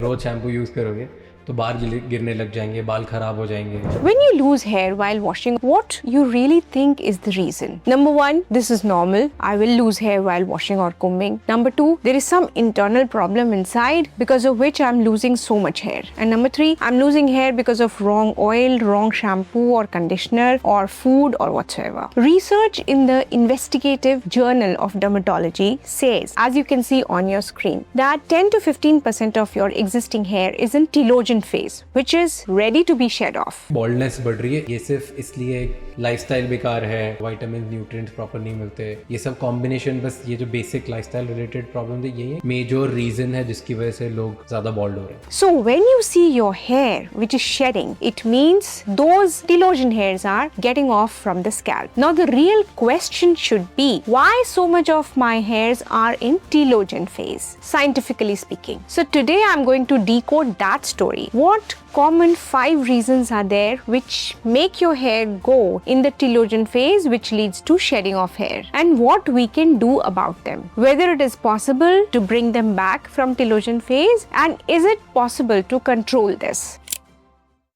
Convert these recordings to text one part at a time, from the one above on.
रोज shampoo use करोगे तो बाल गिरने लग जाएंगे, बाल खराब हो जाएंगे. When you lose hair while washing, what you really think is the reason? Number one, this is normal. I will lose hair while washing or combing. Number two, there is some internal problem inside because of which I'm losing so much hair. And number three, I'm losing hair because of wrong oil, wrong shampoo or conditioner or food or whatsoever. Research in the Investigative Journal of Dermatology says, as you can see on your screen, that 10 to 15% of your existing hair is in telogen phase, which is ready to be shed off. Baldness बढ़ रही है, ये सिर्फ इसलिए lifestyle बेकार है, vitamin nutrients proper नहीं मिलते, ये सब कॉम्बिनेशन, बस ये जो बेसिक लाइफस्टाइल रिलेटेड प्रॉब्लम है, यही मेजर रीजन है जिसकी वजह से लोग ज्यादा बॉल्ड हो रहे हैं. So when you see your hair which is shedding, it means those telogen hairs are getting off from the scalp. Now the real question should be, why so much of my hairs are in telogen phase, scientifically speaking? So today I'm going to decode that story. What common 5 reasons are there which make your hair go in the telogen phase, which leads to shedding of hair, and what we can do about them, whether it is possible to bring them back from telogen phase, and is it possible to control this?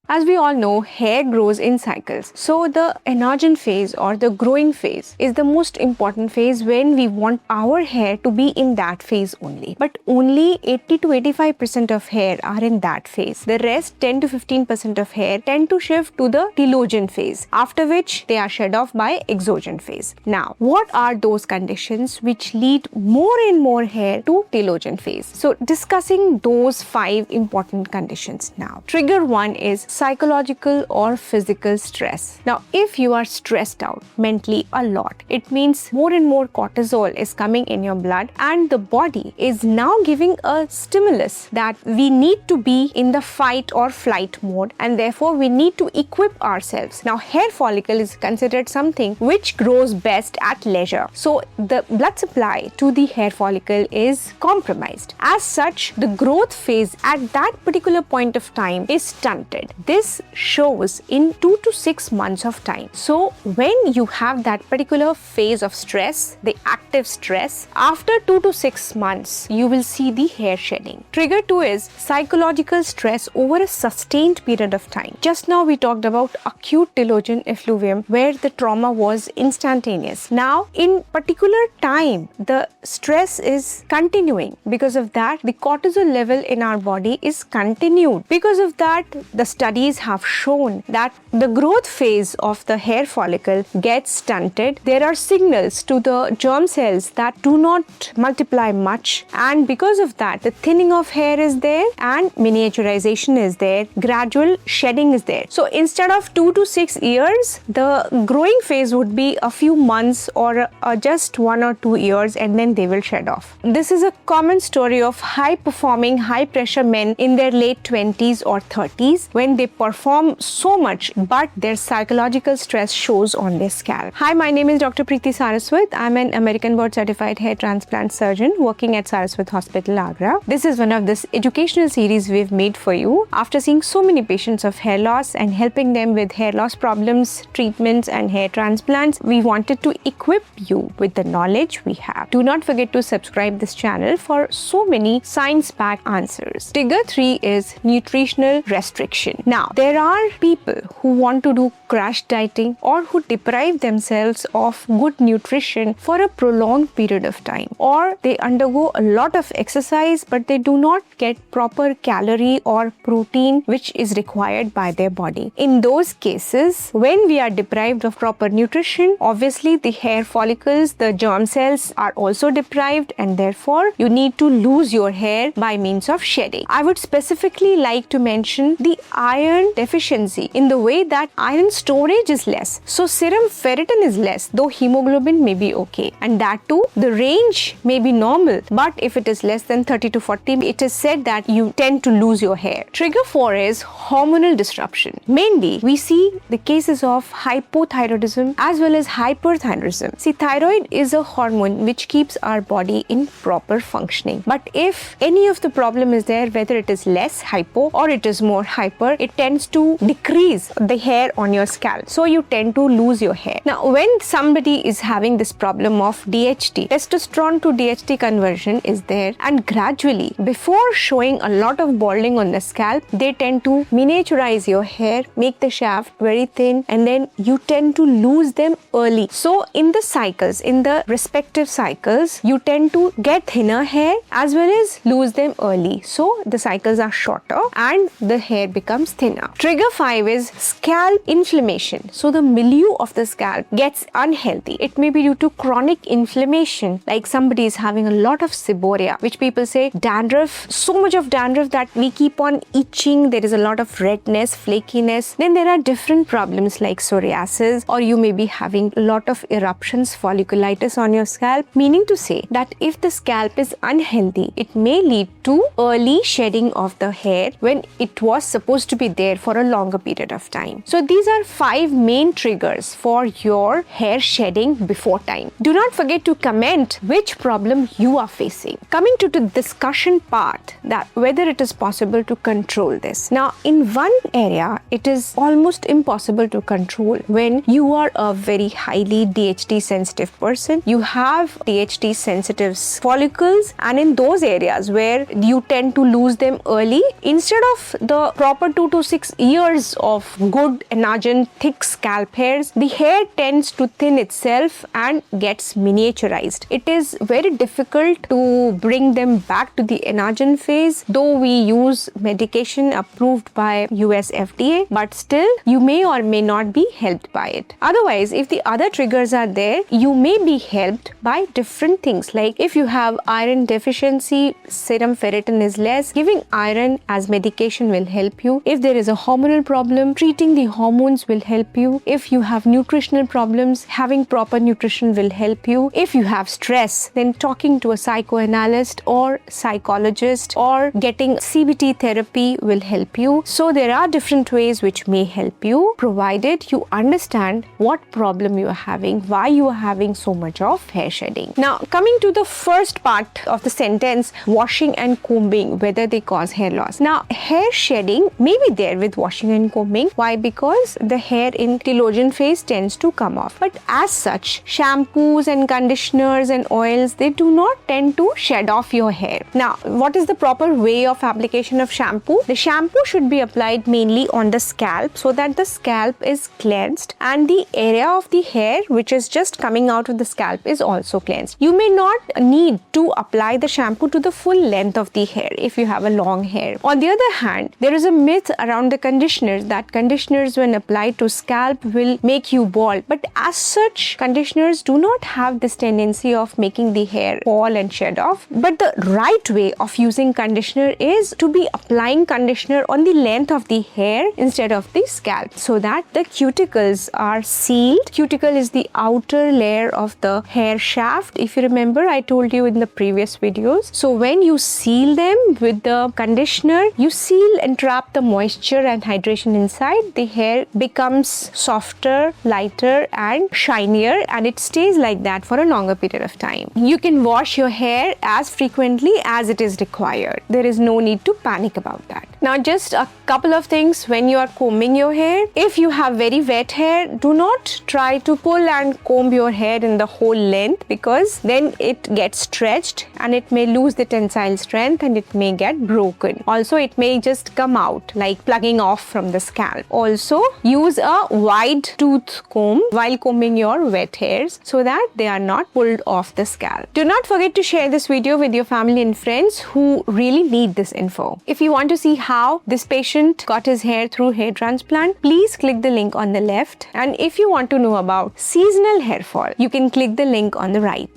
As we all know, hair grows in cycles. So the anagen phase or the growing phase is the most important phase when we want our hair to be in that phase only. But only 80 to 85% of hair are in that phase. The rest 10 to 15% of hair tend to shift to the telogen phase, after which they are shed off by exogen phase. Now, what are those conditions which lead more and more hair to telogen phase? So discussing those 5 important conditions now. Trigger 1 is psychological or physical stress. Now, if you are stressed out mentally a lot, it means more and more cortisol is coming in your blood, and the body is now giving a stimulus that we need to be in the fight or flight mode, and therefore we need to equip ourselves. Now, hair follicle is considered something which grows best at leisure. So the blood supply to the hair follicle is compromised. As such, the growth phase at that particular point of time is stunted. This shows in 2 to 6 months of time. So when you have that particular phase of stress, the active stress, after 2 to 6 months, you will see the hair shedding. Trigger 2 is psychological stress over a sustained period of time. Just now we talked about acute telogen effluvium where the trauma was instantaneous. Now in particular time, the stress is continuing. Because of that, the cortisol level in our body is continued. Because of that, the studies have shown that the growth phase of the hair follicle gets stunted. There are signals to the germ cells that do not multiply much, and because of that, the thinning of hair is there and miniaturization is there, gradual shedding is there. So instead of 2 to 6 years, the growing phase would be a few months or just 1 or 2 years, and then they will shed off. This is a common story of high performing, high pressure men in their late 20s or 30s when they perform so much, but their psychological stress shows on their scalp. Hi, my name is Dr. Preeti Saraswat. I'm an American board certified hair transplant surgeon working at Saraswat Hospital Agra. This is one of this educational series we've made for you. After seeing so many patients of hair loss and helping them with hair loss problems, treatments and hair transplants, we wanted to equip you with the knowledge we have. Do not forget to subscribe this channel for so many science-backed answers. Trigger 3 is nutritional restriction. Now, there are people who want to do crash dieting or who deprive themselves of good nutrition for a prolonged period of time, or they undergo a lot of exercise but they do not get proper calorie or protein which is required by their body. In those cases, when we are deprived of proper nutrition, obviously the hair follicles, the germ cells are also deprived, and therefore you need to lose your hair by means of shedding. I would specifically like to mention the iron deficiency in the way that iron storage is less. So serum ferritin is less, though hemoglobin may be okay. And that too, the range may be normal, but if it is less than 30 to 40, it is said that you tend to lose your hair. Trigger 4 is hormonal disruption. Mainly, we see the cases of hypothyroidism as well as hyperthyroidism. See, thyroid is a hormone which keeps our body in proper functioning. But if any of the problem is there, whether it is less hypo or it is more hyper, it tends to decrease the hair on your scalp. So you tend to lose your hair. Now, when somebody is having this problem of DHT, testosterone to DHT conversion is there, and gradually, before showing a lot of balding on the scalp, they tend to miniaturize your hair, make the shaft very thin, and then you tend to lose them early. So in the cycles, in the respective cycles, you tend to get thinner hair as well as lose them early. So the cycles are shorter and the hair becomes thinner. Trigger 5 is scalp inflammation. So the milieu of the scalp gets unhealthy. It may be due to chronic inflammation, like somebody is having a lot of seborrhea, which people say dandruff, so much of dandruff that we keep on itching. There is a lot of redness, flakiness. Then there are different problems like psoriasis, or you may be having a lot of eruptions, folliculitis on your scalp, meaning to say that if the scalp is unhealthy, it may lead to early shedding of the hair when it was supposed to be there for a longer period of time. So these are 5 main triggers for your hair shedding before time. Do not forget to comment which problem you are facing. Coming to the discussion part, that whether it is possible to control this. Now, in one area, it is almost impossible to control when you are a very highly DHT sensitive person. You have DHT sensitive follicles, and in those areas where you tend to lose them early, instead of the proper 2 to 6 years of good enagen thick scalp hairs, the hair tends to thin itself and gets miniaturized. It is very difficult to bring them back to the enagen phase, though we use medication approved by US FDA, but still you may or may not be helped by it. Otherwise, if the other triggers are there, you may be helped by different things. Like if you have iron deficiency, serum ferritin is less, giving iron as medication will help you. If there is a hormonal problem, treating the hormones will help you. If you have nutritional problems, having proper nutrition will help you. If you have stress, then talking to a psychoanalyst or psychologist or getting CBT therapy will help you. So there are different ways which may help you, provided you understand what problem you are having, why you are having so much of hair shedding. Now, coming to the first part of the sentence, washing and combing, whether they cause hair loss. Now, hair shedding may be there with washing and combing. Why? Because the hair in telogen phase tends to come off. But as such, shampoos and conditioners and oils, they do not tend to shed off your hair. Now, what is the proper way of application of shampoo? The shampoo should be applied mainly on the scalp so that the scalp is cleansed and the area of the hair which is just coming out of the scalp is also cleansed. You may not need to apply the shampoo to the full length of the hair if you have a long hair. On the other hand, there is a myth around the conditioners that conditioners when applied to scalp will make you bald. But as such, conditioners do not have this tendency of making the hair fall and shed off. But the right way of using conditioner is to be applying conditioner on the length of the hair instead of the scalp, so that the cuticles are sealed. Cuticle is the outer layer of the hair shaft. If you remember, I told you in the previous videos. So when you seal them with the conditioner, you seal and trap the moisture and hydration inside. The hair becomes softer, lighter and shinier, and it stays like that for a longer period of time. You can wash your hair as frequently as it is required. There is no need to panic about that. Now, just a couple of things when you are combing your hair. If you have very wet hair, do not try to pull and comb your hair in the whole length, because then it gets stretched and it may lose the tensile strength and it may get broken. Also, it may just come out like plugging off from the scalp. Also, use a wide tooth comb while combing your wet hairs so that they are not pulled off the scalp. Do not forget to share this video with your family and friends who really need this info. If you want to see how this patient got his hair through hair transplant, please click the link on the left. And if you want to know about seasonal hair fall, you can click the link on the right.